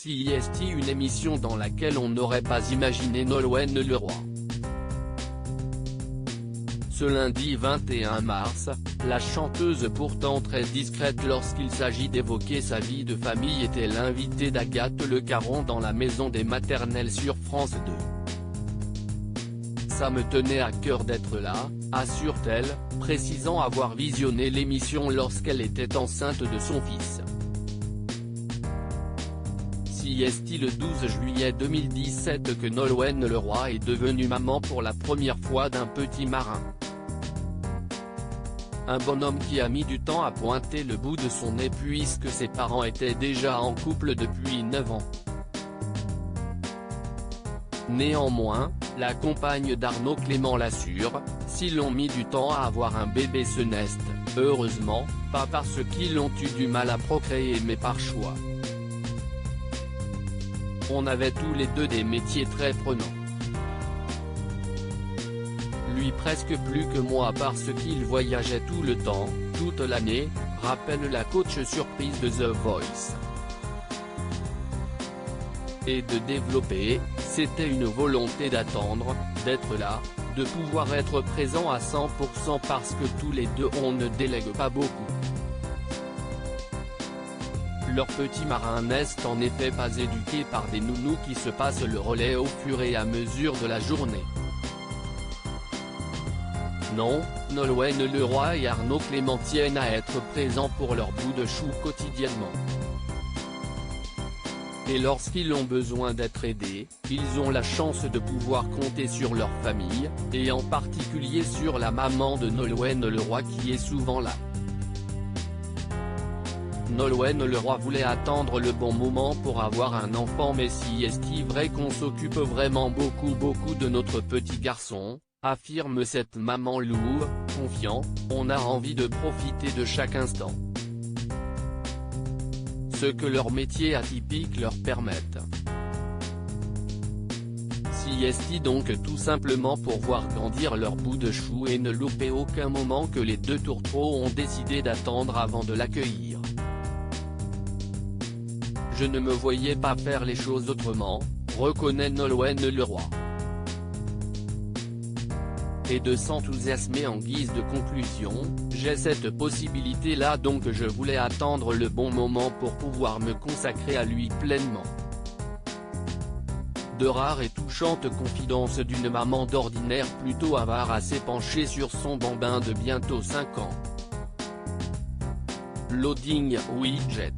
CIST, une émission dans laquelle on n'aurait pas imaginé Nolwenn Leroy. Ce lundi 21 mars, la chanteuse pourtant très discrète lorsqu'il s'agit d'évoquer sa vie de famille était l'invitée d'Agathe Le Caron dans la maison des maternelles sur France 2. Ça me tenait à cœur d'être là, assure-t-elle, précisant avoir visionné l'émission lorsqu'elle était enceinte de son fils. CIST le 12 juillet 2017 que Nolwenn Leroy est devenue maman pour la première fois d'un petit marin. Un bonhomme qui a mis du temps à pointer le bout de son nez puisque ses parents étaient déjà en couple depuis 9 ans. Néanmoins, la compagne d'Arnaud Clément l'assure, s'ils ont mis du temps à avoir un bébé ce n'est, heureusement, pas parce qu'ils ont eu du mal à procréer mais par choix. On avait tous les deux des métiers très prenants. Lui presque plus que moi parce qu'il voyageait tout le temps, toute l'année, rappelle la coach surprise de The Voice. Et de développer, c'était une volonté d'attendre, d'être là, de pouvoir être présent à 100% parce que tous les deux on ne délègue pas beaucoup. Leur petit marin n'est en effet pas éduqué par des nounous qui se passent le relais au fur et à mesure de la journée. Non, Nolwenn Leroy et Arnaud Clément tiennent à être présents pour leur bout de chou quotidiennement. Et lorsqu'ils ont besoin d'être aidés, ils ont la chance de pouvoir compter sur leur famille, et en particulier sur la maman de Nolwenn Leroy qui est souvent là. Nolwenn Leroy voulait attendre le bon moment pour avoir un enfant mais si est-il vrai qu'on s'occupe vraiment beaucoup de notre petit garçon, affirme cette maman lourde, confiant, on a envie de profiter de chaque instant. Ce que leur métier atypique leur permettent. CIST donc tout simplement pour voir grandir leur bout de chou et ne louper aucun moment que les deux tourtereaux ont décidé d'attendre avant de l'accueillir. Je ne me voyais pas faire les choses autrement, reconnaît Nolwenn Leroy. Et de s'enthousiasmer en guise de conclusion, j'ai cette possibilité-là donc je voulais attendre le bon moment pour pouvoir me consacrer à lui pleinement. De rares et touchantes confidences d'une maman d'ordinaire plutôt avare assez penchée sur son bambin de bientôt 5 ans. Loading Widget.